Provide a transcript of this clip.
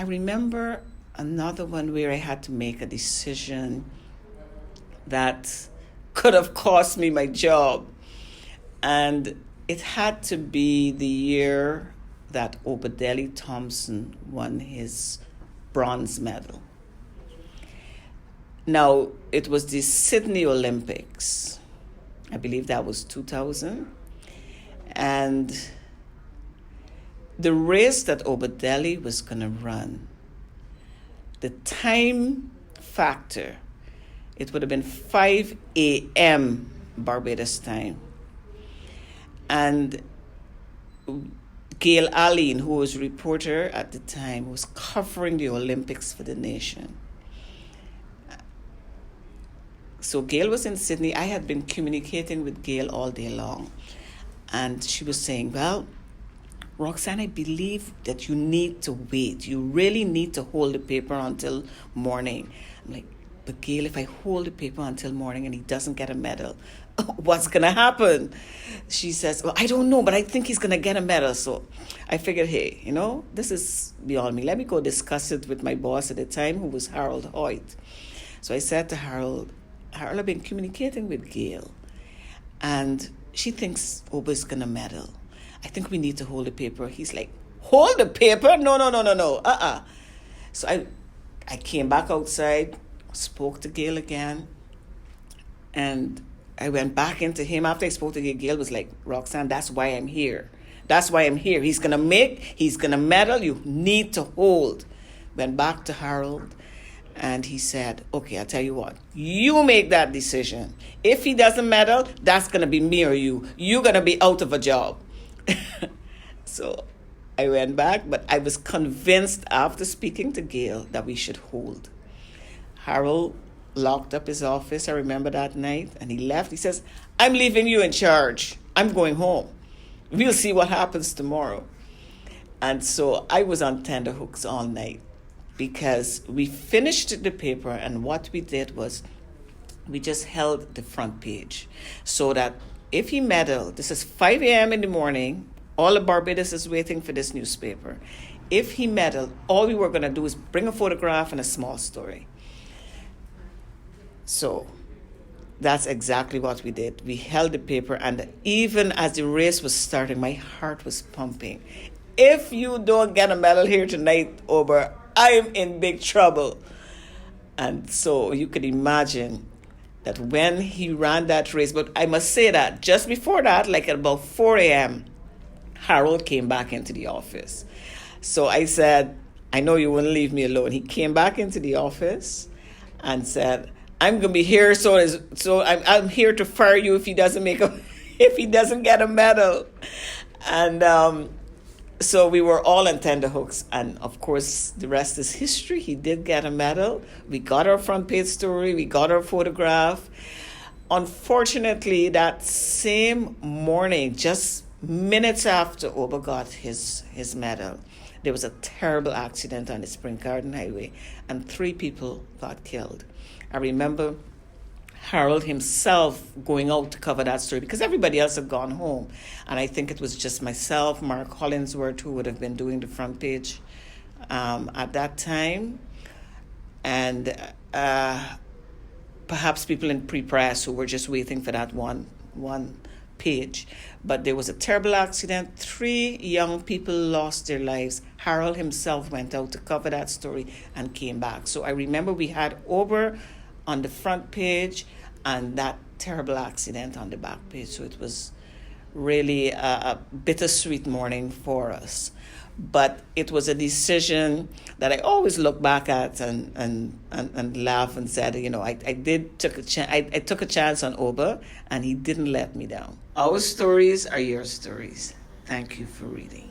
I remember another one where I had to make a decision that could have cost me my job. And it had to be the year that Obadele Thompson won his bronze medal. Now, it was the Sydney Olympics. I believe that was 2000. And the race that Obadele was going to run, the time factor, it would have been 5 a.m. Barbados time. And Gail Allen, who was a reporter at the time, was covering the Olympics for the nation. So Gail was in Sydney. I had been communicating with Gail all day long. And she was saying, well, Roxanne, I believe that you need to wait. You really need to hold the paper until morning. I'm like, but Gail, if I hold the paper until morning and he doesn't get a medal, what's going to happen? She says, well, I don't know, but I think he's going to get a medal. So I figured, hey, this is beyond me. Let me go discuss it with my boss at the time, who was Harold Hoyt. So I said to Harold, I've been communicating with Gail, and she thinks Oba's going to medal. I think we need to hold the paper. He's like, hold the paper? No. So I came back outside, spoke to Gail again, and I went back into him. After I spoke to Gail, Gail was like, Roxanne, that's why I'm here. That's why I'm here. He's going to medal. You need to hold. Went back to Harold, and he said, okay, I'll tell you what. You make that decision. If he doesn't medal, that's going to be me or you. You're going to be out of a job. So I went back, but I was convinced after speaking to Gail that we should hold. Harold locked up his office, I remember that night, and he left. He says, I'm leaving you in charge. I'm going home. We'll see what happens tomorrow. And so I was on tenterhooks all night because we finished the paper, and what we did was we just held the front page so that if he medaled, this is 5 a.m. in the morning, all of Barbados is waiting for this newspaper. If he medaled, all we were going to do is bring a photograph and a small story. So that's exactly what we did. We held the paper, and even as the race was starting, my heart was pumping. If you don't get a medal here tonight, Ober, I am in big trouble. And so you could imagine that when he ran that race, but I must say that just before that, like at about 4 a.m., Harold came back into the office. So I said, I know you wouldn't leave me alone. He came back into the office and said, I'm going to be here, so I'm here to fire you if he doesn't get a medal. And so we were all on tenterhooks, and of course the rest is history. He did get a medal. We got our front page story. We got our photograph. Unfortunately, that same morning, just minutes after Oba got his medal, there was a terrible accident on the Spring Garden Highway, and 3 people got killed. I remember Harold himself going out to cover that story because everybody else had gone home. And I think it was just myself, Mark Hollingsworth, who would have been doing the front page at that time. And perhaps people in pre-press who were just waiting for that one page. But there was a terrible accident. 3 young people lost their lives. Harold himself went out to cover that story and came back. So I remember we had Ober on the front page and that terrible accident on the back page. So it was really a bittersweet morning for us. But it was a decision that I always look back at and laugh and said, I took a chance on Oba, and he didn't let me down. Our stories are your stories. Thank you for reading.